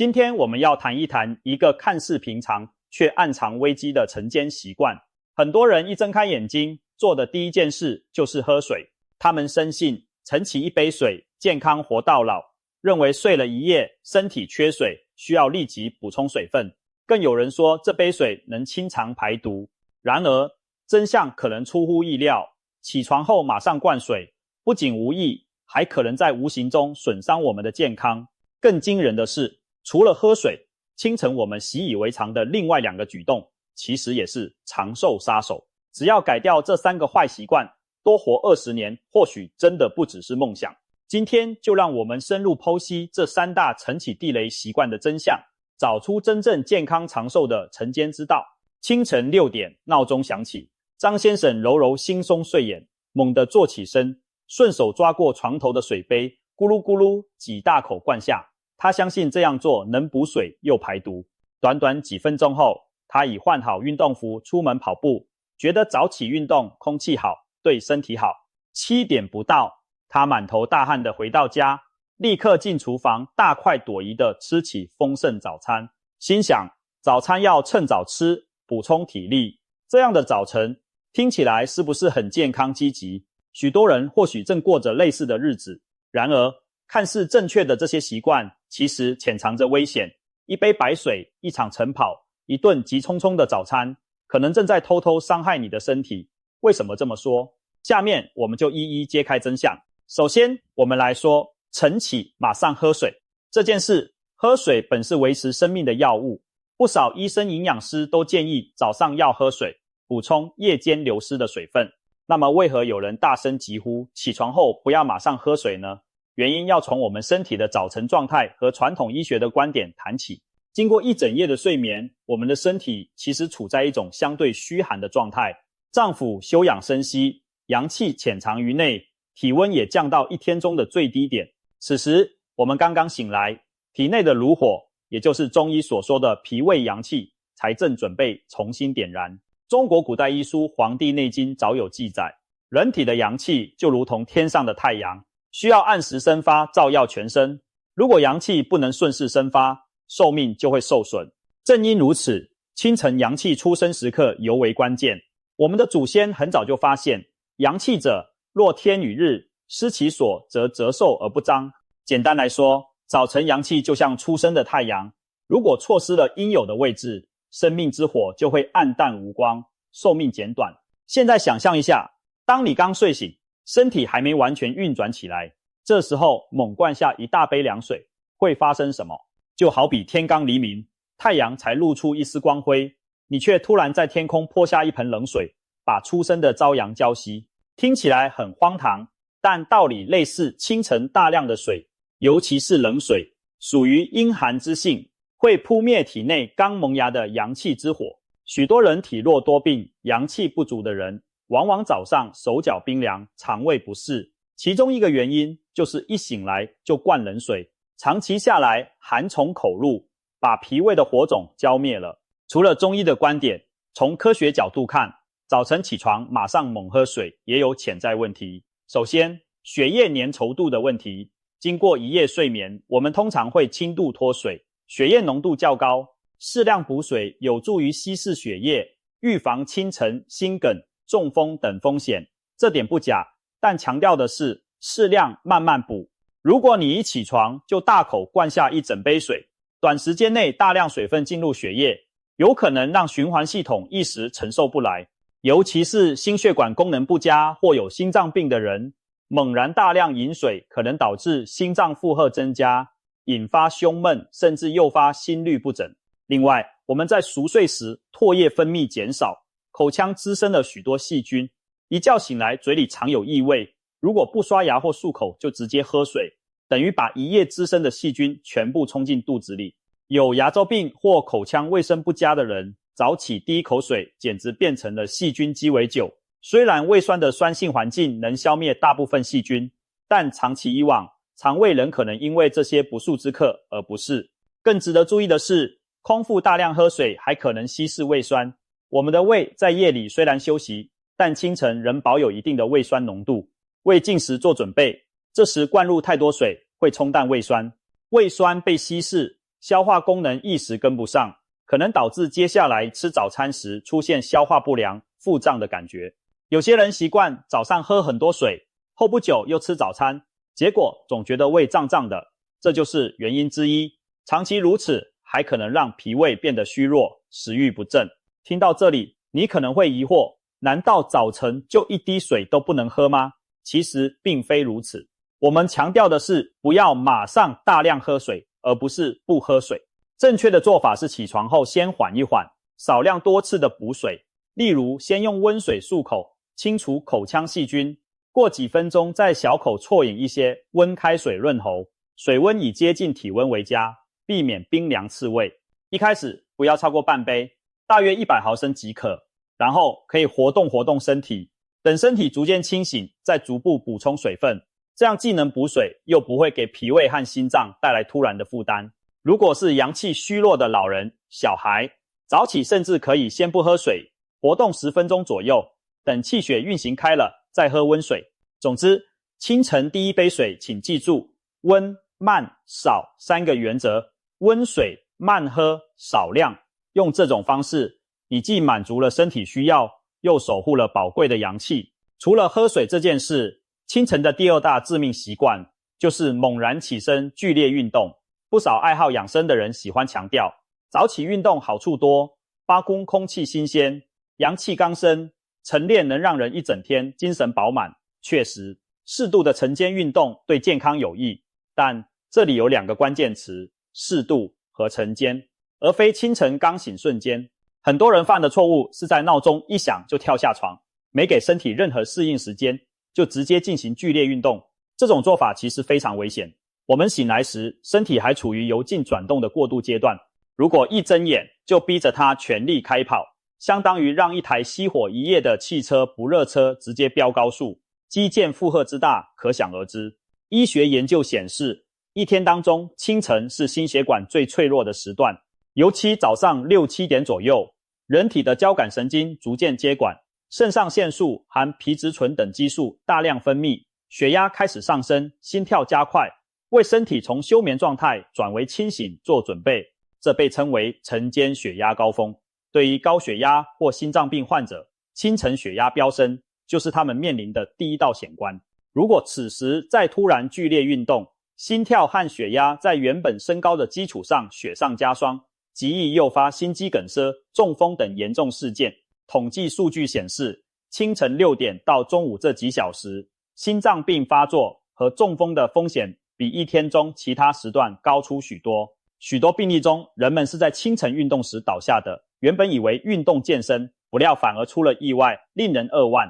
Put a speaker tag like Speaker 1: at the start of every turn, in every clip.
Speaker 1: 今天我们要谈一谈一个看似平常却暗藏危机的晨间习惯。很多人一睁开眼睛做的第一件事就是喝水，他们深信晨起一杯水，健康活到老，认为睡了一夜，身体缺水，需要立即补充水分。更有人说这杯水能清肠排毒。然而真相可能出乎意料，起床后马上灌水，不仅无益，还可能在无形中损伤我们的健康。更惊人的是，除了喝水，清晨我们习以为常的另外2个举动，其实也是长寿杀手。只要改掉这3个坏习惯，多活20年，或许真的不只是梦想。今天就让我们深入剖析这3大晨起地雷习惯的真相，找出真正健康长寿的晨间之道。清晨6点，闹钟响起，张先生揉揉惺忪睡眼，猛地坐起身，顺手抓过床头的水杯，咕噜咕噜几大口灌下。他相信这样做能补水又排毒。短短几分钟后，他已换好运动服出门跑步，觉得早起运动空气好，对身体好。7点不到，他满头大汗地回到家，立刻进厨房大快朵颐地吃起丰盛早餐，心想早餐要趁早吃，补充体力。这样的早晨听起来是不是很健康积极？许多人或许正过着类似的日子。然而看似正确的这些习惯，其实潜藏着危险。一杯白水，一场晨跑，一顿急匆匆的早餐，可能正在偷偷伤害你的身体。为什么这么说？下面我们就一一揭开真相。首先，我们来说晨起马上喝水这件事。喝水本是维持生命的药物，不少医生营养师都建议早上要喝水，补充夜间流失的水分。那么为何有人大声疾呼起床后不要马上喝水呢？原因要从我们身体的早晨状态和传统医学的观点谈起。经过一整夜的睡眠，我们的身体其实处在一种相对虚寒的状态，脏腑休养生息，阳气潜藏于内，体温也降到一天中的最低点。此时我们刚刚醒来，体内的炉火，也就是中医所说的脾胃阳气，才正准备重新点燃。中国古代医书《黄帝内经》早有记载，人体的阳气就如同天上的太阳，需要按时生发，照耀全身。如果阳气不能顺势生发，寿命就会受损。正因如此，清晨阳气出生时刻尤为关键。我们的祖先很早就发现，阳气者，若天与日，失其所，则折寿而不彰。简单来说，早晨阳气就像出生的太阳，如果错失了应有的位置，生命之火就会暗淡无光，寿命减短。现在想象一下，当你刚睡醒，身体还没完全运转起来，这时候猛灌下一大杯凉水，会发生什么？就好比天刚黎明，太阳才露出一丝光辉，你却突然在天空泼下一盆冷水，把初升的朝阳浇熄。听起来很荒唐，但道理类似。清晨大量的水，尤其是冷水，属于阴寒之性，会扑灭体内刚萌芽的阳气之火。许多人体弱多病，阳气不足的人，往往早上手脚冰凉，肠胃不适。其中一个原因就是一醒来就灌冷水，长期下来寒从口入，把脾胃的火种浇灭了。除了中医的观点，从科学角度看，早晨起床马上猛喝水也有潜在问题。首先，血液粘稠度的问题。经过一夜睡眠，我们通常会轻度脱水，血液浓度较高，适量补水有助于稀释血液，预防清晨心梗、中风等风险。这点不假，但强调的是适量慢慢补。如果你一起床就大口灌下一整杯水，短时间内大量水分进入血液，有可能让循环系统一时承受不来。尤其是心血管功能不佳或有心脏病的人，猛然大量饮水可能导致心脏负荷增加，引发胸闷，甚至诱发心律不整。另外，我们在熟睡时唾液分泌减少，口腔滋生了许多细菌，一觉醒来嘴里常有异味，如果不刷牙或漱口就直接喝水，等于把一夜滋生的细菌全部冲进肚子里。有牙周病或口腔卫生不佳的人，早起第一口水简直变成了细菌鸡尾酒。虽然胃酸的酸性环境能消灭大部分细菌，但长期以往，肠胃仍可能因为这些不速之客而不适。更值得注意的是，空腹大量喝水还可能稀释胃酸。我们的胃在夜里虽然休息，但清晨仍保有一定的胃酸浓度，为进食做准备。这时灌入太多水会冲淡胃酸，胃酸被稀释，消化功能一时跟不上，可能导致接下来吃早餐时出现消化不良、腹胀的感觉。有些人习惯早上喝很多水，后不久又吃早餐，结果总觉得胃胀胀的，这就是原因之一。长期如此，还可能让脾胃变得虚弱，食欲不振。听到这里，你可能会疑惑，难道早晨就一滴水都不能喝吗？其实并非如此。我们强调的是不要马上大量喝水，而不是不喝水。正确的做法是起床后先缓一缓，少量多次的补水，例如先用温水漱口，清除口腔细菌，过几分钟再小口啜饮一些温开水润喉，水温以接近体温为佳，避免冰凉刺胃。一开始不要超过半杯，大约100毫升即可，然后可以活动活动身体，等身体逐渐清醒，再逐步补充水分，这样既能补水，又不会给脾胃和心脏带来突然的负担。如果是阳气虚弱的老人、小孩，早起甚至可以先不喝水，活动10分钟左右，等气血运行开了再喝温水。总之，清晨第一杯水请记住温、慢、少3个原则，温水慢喝少量，用这种方式，你既满足了身体需要，又守护了宝贵的阳气。除了喝水这件事，清晨的第2大致命习惯就是猛然起身剧烈运动。不少爱好养生的人喜欢强调，早起运动好处多，八公空气新鲜，阳气刚生，晨练能让人一整天精神饱满。确实，适度的晨间运动对健康有益，但这里有2个关键词，适度和晨间，而非清晨刚醒瞬间。很多人犯的错误是在闹钟一响就跳下床，没给身体任何适应时间，就直接进行剧烈运动。这种做法其实非常危险。我们醒来时，身体还处于由静转动的过渡阶段，如果一睁眼就逼着它全力开跑，相当于让一台熄火一夜的汽车不热车直接飙高速，肌腱负荷之大可想而知。医学研究显示，一天当中清晨是心血管最脆弱的时段，尤其早上6、7点左右，人体的交感神经逐渐接管，肾上腺素含皮质醇等激素大量分泌，血压开始上升，心跳加快，为身体从休眠状态转为清醒做准备，这被称为晨间血压高峰。对于高血压或心脏病患者，清晨血压飙升就是他们面临的第一道险关。如果此时再突然剧烈运动，心跳和血压在原本升高的基础上雪上加霜，极易诱发心肌梗塞、中风等严重事件。统计数据显示，清晨6点到中午这几小时，心脏病发作和中风的风险比一天中其他时段高出许多。许多病例中，人们是在清晨运动时倒下的，原本以为运动健身，不料反而出了意外，令人扼腕。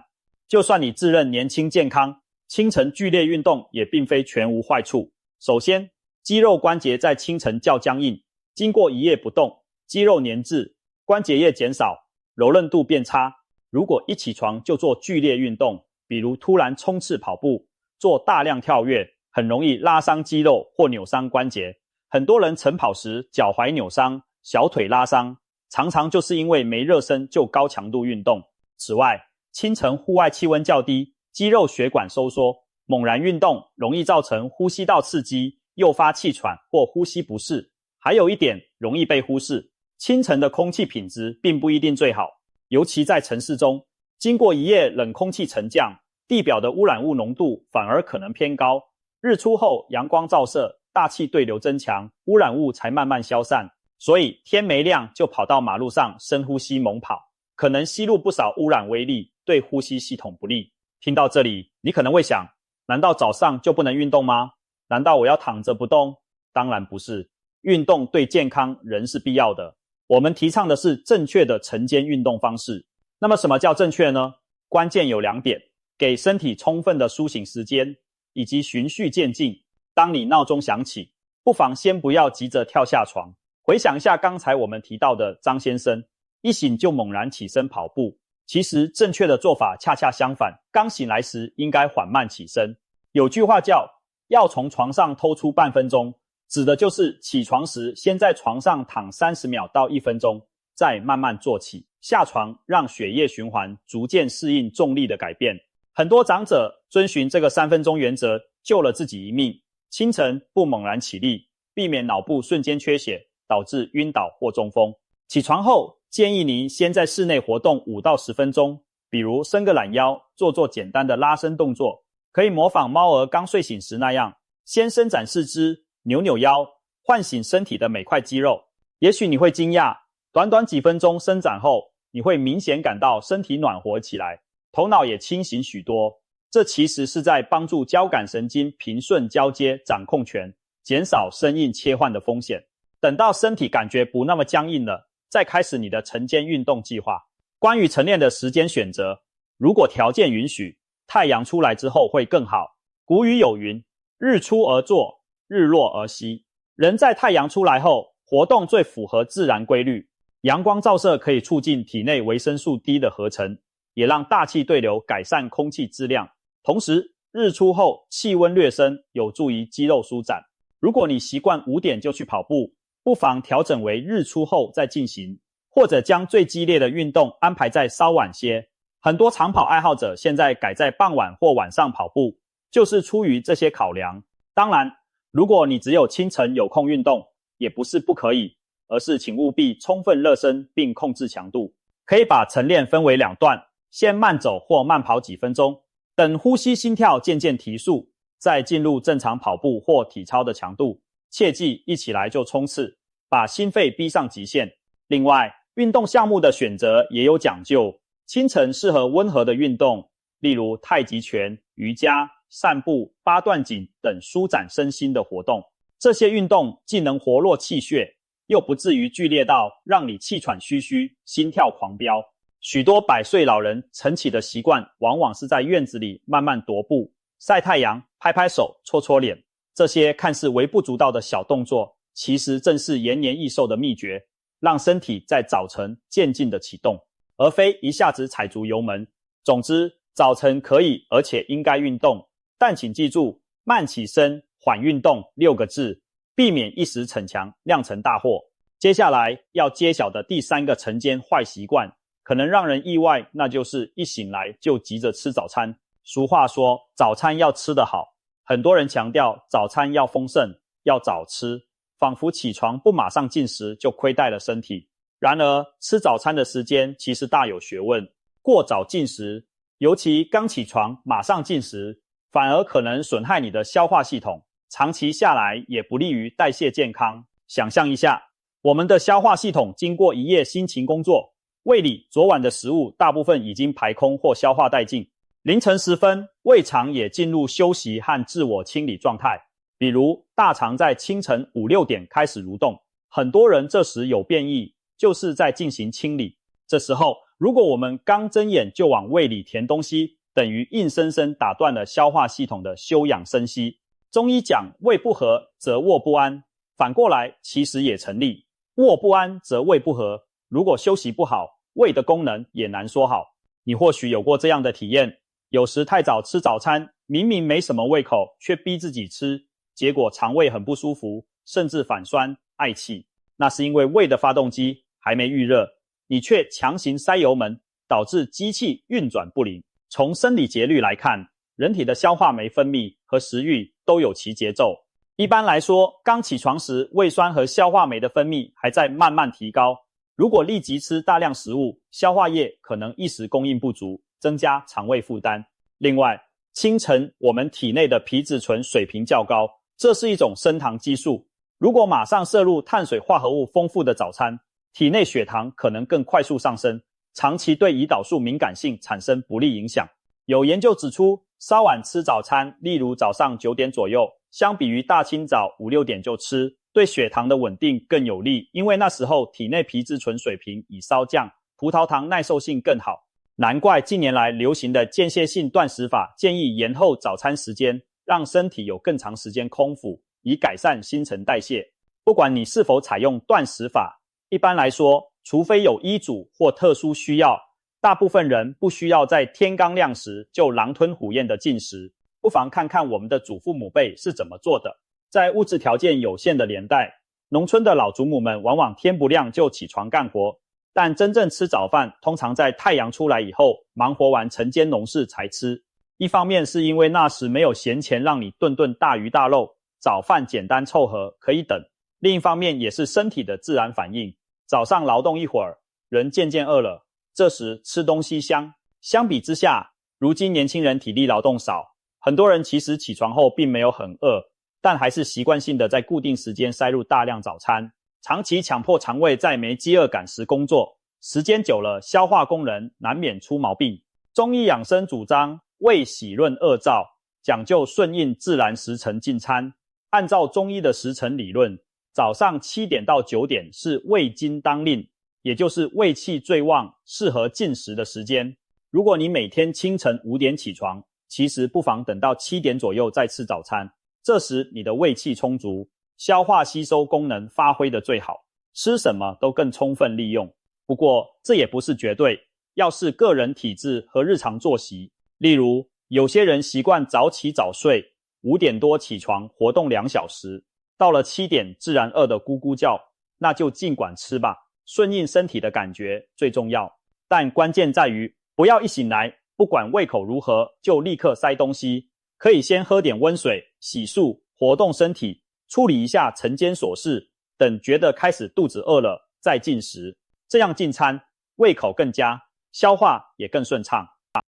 Speaker 1: 就算你自认年轻健康，清晨剧烈运动也并非全无坏处。首先，肌肉关节在清晨较僵硬，经过一夜不动，肌肉粘滞，关节液减少，柔韧度变差。如果一起床就做剧烈运动，比如突然冲刺跑步，做大量跳跃，很容易拉伤肌肉或扭伤关节。很多人晨跑时脚踝扭伤、小腿拉伤，常常就是因为没热身就高强度运动。此外，清晨户外气温较低，肌肉血管收缩，猛然运动容易造成呼吸道刺激，诱发气喘或呼吸不适。还有一点容易被忽视，清晨的空气品质并不一定最好，尤其在城市中，经过一夜冷空气沉降，地表的污染物浓度反而可能偏高。日出后阳光照射，大气对流增强，污染物才慢慢消散，所以天没亮就跑到马路上深呼吸猛跑，可能吸入不少污染微粒，对呼吸系统不利。听到这里，你可能会想，难道早上就不能运动吗？难道我要躺着不动？当然不是，运动对健康仍是必要的。我们提倡的是正确的晨间运动方式。那么什么叫正确呢？关键有2点，给身体充分的苏醒时间，以及循序渐进。当你闹钟响起，不妨先不要急着跳下床，回想一下刚才我们提到的张先生，一醒就猛然起身跑步。其实正确的做法恰恰相反，刚醒来时应该缓慢起身。有句话叫要从床上偷出半分钟，指的就是起床时先在床上躺30秒到1分钟，再慢慢坐起，下床让血液循环逐渐适应重力的改变。很多长者遵循这个3分钟原则，救了自己一命。清晨不猛然起立，避免脑部瞬间缺血，导致晕倒或中风。起床后，建议您先在室内活动5到10分钟，比如伸个懒腰，做简单的拉伸动作，可以模仿猫儿刚睡醒时那样，先伸展四肢，扭扭腰，唤醒身体的每块肌肉。也许你会惊讶，短短几分钟伸展后，你会明显感到身体暖和起来，头脑也清醒许多。这其实是在帮助交感神经平顺交接掌控权，减少生硬切换的风险。等到身体感觉不那么僵硬了，再开始你的晨间运动计划。关于晨练的时间选择，如果条件允许，太阳出来之后会更好。古语有云，日出而作，日落而息。人在太阳出来后，活动最符合自然规律。阳光照射可以促进体内维生素 D 的合成，也让大气对流改善空气质量。同时，日出后气温略升，有助于肌肉舒展。如果你习惯5点就去跑步，不妨调整为日出后再进行，或者将最激烈的运动安排在稍晚些。很多长跑爱好者现在改在傍晚或晚上跑步，就是出于这些考量。当然，如果你只有清晨有空运动，也不是不可以，而是请务必充分热身并控制强度。可以把晨练分为2段，先慢走或慢跑几分钟，等呼吸心跳渐渐提速，再进入正常跑步或体操的强度。切记一起来就冲刺，把心肺逼上极限。另外，运动项目的选择也有讲究，清晨适合温和的运动，例如太极拳、瑜伽、散步、八段锦等舒展身心的活动。这些运动既能活络气血，又不至于剧烈到让你气喘吁吁、心跳狂飙。许多100岁老人晨起的习惯，往往是在院子里慢慢踱步、晒太阳、拍拍手、搓搓脸。这些看似微不足道的小动作，其实正是延年益寿的秘诀，让身体在早晨渐进的启动，而非一下子踩足油门。总之，早晨可以而且应该运动，但请记住，慢起身、缓运动6个字，避免一时逞强酿成大祸。接下来要揭晓的第3个晨间坏习惯，可能让人意外，那就是一醒来就急着吃早餐。俗话说，早餐要吃得好，很多人强调早餐要丰盛，要早吃，仿佛起床不马上进食就亏待了身体。然而，吃早餐的时间其实大有学问，过早进食，尤其刚起床马上进食，反而可能损害你的消化系统，长期下来也不利于代谢健康。想象一下，我们的消化系统经过一夜辛勤工作，胃里昨晚的食物大部分已经排空或消化殆尽，凌晨时分，胃肠也进入休息和自我清理状态。比如大肠在清晨5、6点开始蠕动，很多人这时有便意，就是在进行清理。这时候，如果我们刚睁眼就往胃里填东西，等于硬生生打断了消化系统的休养生息。中医讲胃不和则卧不安，反过来其实也成立，卧不安则胃不和，如果休息不好，胃的功能也难说好。你或许有过这样的体验，有时太早吃早餐，明明没什么胃口，却逼自己吃，结果肠胃很不舒服，甚至反酸、嗳气。那是因为胃的发动机还没预热，你却强行塞油门，导致机器运转不灵。从生理节律来看，人体的消化酶分泌和食欲都有其节奏。一般来说，刚起床时，胃酸和消化酶的分泌还在慢慢提高。如果立即吃大量食物，消化液可能一时供应不足，增加肠胃负担。另外，清晨我们体内的皮质醇水平较高，这是一种升糖激素。如果马上摄入碳水化合物丰富的早餐，体内血糖可能更快速上升，长期对胰岛素敏感性产生不利影响。有研究指出，稍晚吃早餐，例如早上9点左右，相比于大清早5、6点就吃，对血糖的稳定更有利，因为那时候体内皮质醇水平已稍降，葡萄糖耐受性更好。难怪近年来流行的间歇性断食法建议延后早餐时间，让身体有更长时间空腹，以改善新陈代谢。不管你是否采用断食法，一般来说，除非有医嘱或特殊需要，大部分人不需要在天刚亮时就狼吞虎咽的进食。不妨看看我们的祖父母辈是怎么做的。在物质条件有限的年代，农村的老祖母们往往天不亮就起床干活，但真正吃早饭通常在太阳出来以后，忙活完晨间农事才吃。一方面是因为那时没有闲钱让你顿顿大鱼大肉，早饭简单凑合可以等。另一方面也是身体的自然反应。早上劳动一会儿，人渐渐饿了，这时吃东西香。相比之下，如今年轻人体力劳动少，很多人其实起床后并没有很饿，但还是习惯性的在固定时间塞入大量早餐，长期强迫肠胃在没饥饿感时工作，时间久了，消化功能难免出毛病。中医养生主张胃喜润恶燥，讲究顺应自然时辰进餐。按照中医的时辰理论，早上7点到9点是胃经当令，也就是胃气最旺，适合进食的时间。如果你每天清晨5点起床，其实不妨等到7点左右再吃早餐，这时你的胃气充足，消化吸收功能发挥得最好，吃什么都更充分利用。不过这也不是绝对，要视个人体质和日常作息。例如有些人习惯早起早睡，5点多起床活动2小时，到了7点自然饿得咕咕叫，那就尽管吃吧，顺应身体的感觉最重要。但关键在于不要一醒来不管胃口如何就立刻塞东西，可以先喝点温水，洗漱，活动身体，处理一下晨间琐事，等觉得开始肚子饿了再进食，这样进餐胃口更佳，消化也更顺畅。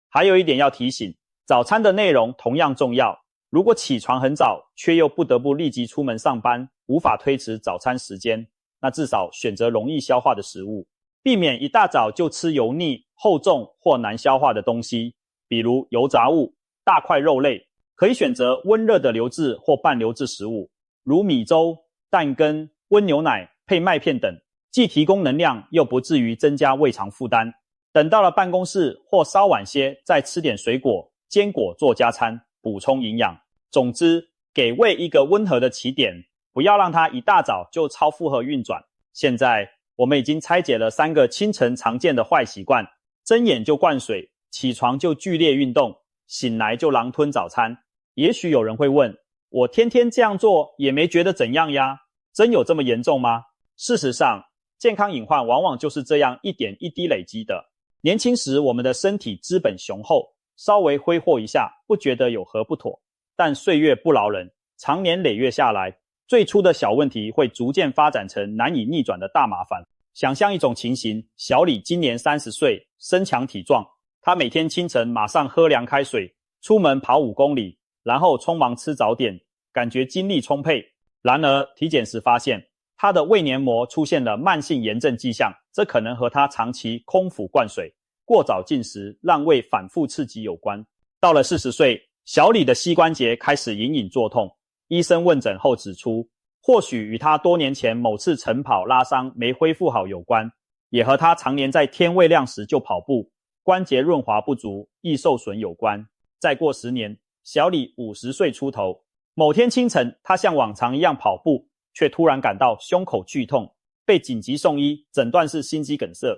Speaker 1: 还有一点要提醒，早餐的内容同样重要，如果起床很早却又不得不立即出门上班，无法推迟早餐时间，那至少选择容易消化的食物，避免一大早就吃油腻、厚重或难消化的东西，比如油炸物、大块肉类。可以选择温热的流质或半流质食物，如米粥、蛋羹、温牛奶配麦片等，既提供能量又不至于增加胃肠负担。等到了办公室或稍晚些，再吃点水果、坚果做加餐，补充营养。总之，给胃一个温和的起点，不要让它一大早就超负荷运转。现在我们已经拆解了3个清晨常见的坏习惯：睁眼就灌水，起床就剧烈运动，醒来就狼吞早餐。也许有人会问，我天天这样做也没觉得怎样呀，真有这么严重吗？事实上，健康隐患往往就是这样一点一滴累积的。年轻时我们的身体资本雄厚，稍微挥霍一下不觉得有何不妥，但岁月不饶人，长年累月下来，最初的小问题会逐渐发展成难以逆转的大麻烦。想象一种情形，小李今年30岁，身强体壮，他每天清晨马上喝凉开水，出门跑5公里，然后匆忙吃早点，感觉精力充沛。然而体检时发现，他的胃黏膜出现了慢性炎症迹象，这可能和他长期空腹灌水、过早进食让胃反复刺激有关。到了40岁，小李的膝关节开始隐隐作痛，医生问诊后指出，或许与他多年前某次晨跑拉伤没恢复好有关，也和他常年在天未亮时就跑步，关节润滑不足易受损有关。再过10年，小李50岁出头，某天清晨，他像往常一样跑步，却突然感到胸口剧痛，被紧急送医，诊断是心肌梗塞。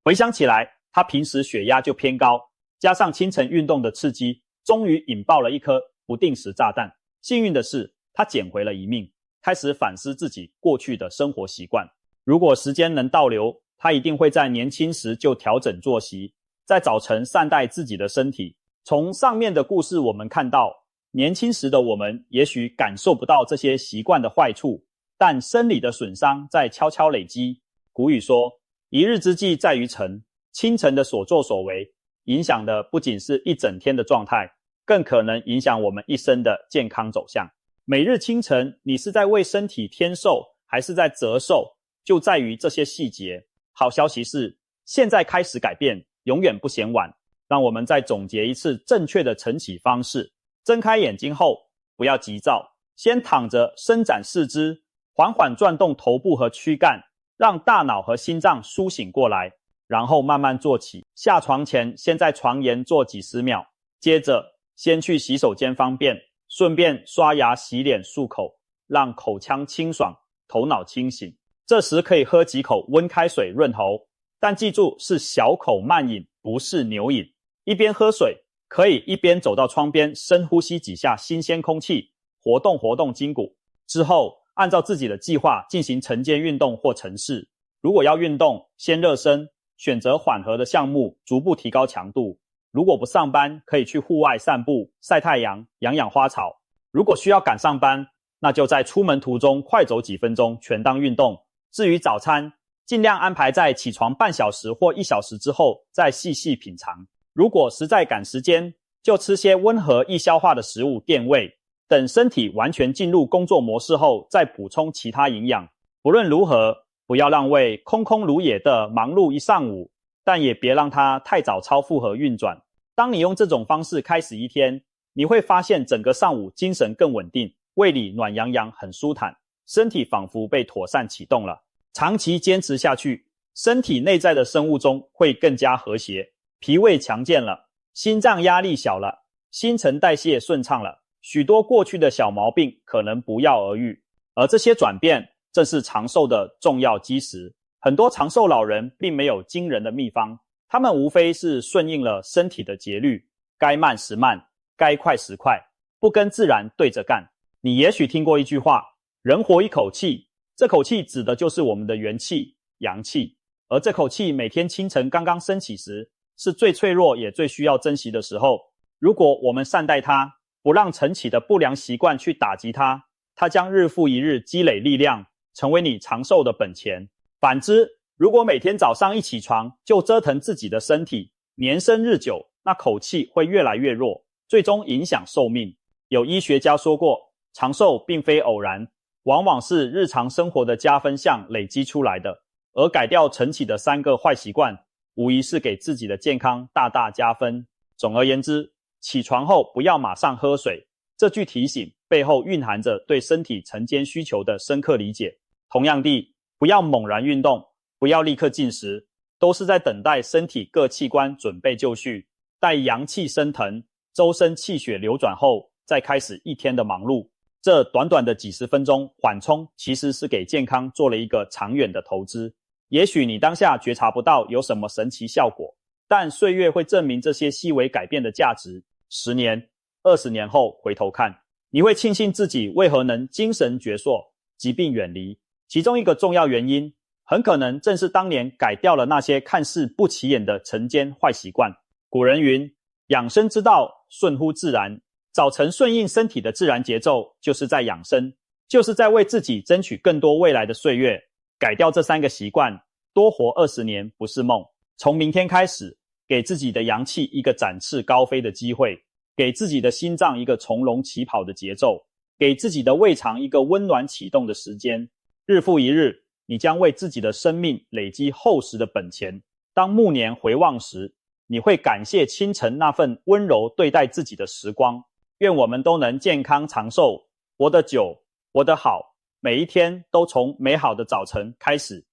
Speaker 1: 回想起来，他平时血压就偏高，加上清晨运动的刺激，终于引爆了一颗不定时炸弹。幸运的是，他捡回了一命，开始反思自己过去的生活习惯。如果时间能倒流，他一定会在年轻时就调整作息，在早晨善待自己的身体。从上面的故事我们看到，年轻时的我们也许感受不到这些习惯的坏处，但生理的损伤在悄悄累积。古语说，一日之计在于晨，清晨的所作所为，影响的不仅是一整天的状态，更可能影响我们一生的健康走向。每日清晨，你是在为身体添寿，还是在折寿，就在于这些细节。好消息是，现在开始改变，永远不嫌晚。让我们再总结一次正确的晨起方式。睁开眼睛后，不要急躁，先躺着伸展四肢，缓缓转动头部和躯干，让大脑和心脏苏醒过来，然后慢慢坐起。下床前，先在床沿坐几十秒，接着先去洗手间方便，顺便刷牙洗脸漱口，让口腔清爽，头脑清醒。这时可以喝几口温开水润喉，但记住是小口慢饮，不是牛饮。一边喝水，可以一边走到窗边，深呼吸几下新鲜空气，活动活动筋骨。之后按照自己的计划进行晨间运动或晨式。如果要运动，先热身，选择缓和的项目，逐步提高强度。如果不上班，可以去户外散步、晒太阳、养养花草。如果需要赶上班，那就在出门途中快走几分钟，全当运动。至于早餐，尽量安排在起床半小时或1小时之后再细细品尝。如果实在赶时间，就吃些温和易消化的食物垫胃，等身体完全进入工作模式后再补充其他营养。不论如何，不要让胃空空如也的忙碌一上午，但也别让它太早超负荷运转。当你用这种方式开始一天，你会发现整个上午精神更稳定，胃里暖洋洋很舒坦，身体仿佛被妥善启动了。长期坚持下去，身体内在的生物钟会更加和谐，脾胃强健了，心脏压力小了，新陈代谢顺畅了，许多过去的小毛病可能不药而愈。而这些转变正是长寿的重要基石。很多长寿老人并没有惊人的秘方，他们无非是顺应了身体的节律，该慢时慢，该快时快，不跟自然对着干。你也许听过一句话，人活一口气，这口气指的就是我们的元气、阳气。而这口气每天清晨刚刚升起时，是最脆弱也最需要珍惜的时候。如果我们善待它，不让晨起的不良习惯去打击它，它将日复一日积累力量，成为你长寿的本钱。反之，如果每天早上一起床就折腾自己的身体，年深日久，那口气会越来越弱，最终影响寿命。有医学家说过，长寿并非偶然，往往是日常生活的加分项累积出来的。而改掉晨起的3个坏习惯，无疑是给自己的健康大大加分。总而言之，起床后不要马上喝水，这句提醒背后蕴含着对身体晨间需求的深刻理解。同样地，不要猛然运动，不要立刻进食，都是在等待身体各器官准备就绪，待阳气升腾，周身气血流转后，再开始一天的忙碌。这短短的几十分钟缓冲，其实是给健康做了一个长远的投资。也许你当下觉察不到有什么神奇效果，但岁月会证明这些细微改变的价值。10年、20年后回头看，你会庆幸自己为何能精神矍铄，疾病远离。其中一个重要原因，很可能正是当年改掉了那些看似不起眼的晨间坏习惯。古人云，养生之道，顺乎自然。早晨顺应身体的自然节奏，就是在养生，就是在为自己争取更多未来的岁月。改掉这3个习惯，多活20年不是梦。从明天开始，给自己的阳气一个展翅高飞的机会，给自己的心脏一个从容起跑的节奏，给自己的胃肠一个温暖启动的时间。日复一日，你将为自己的生命累积厚实的本钱。当暮年回望时，你会感谢清晨那份温柔对待自己的时光。愿我们都能健康长寿，活得久，活得好，每一天都从美好的早晨开始。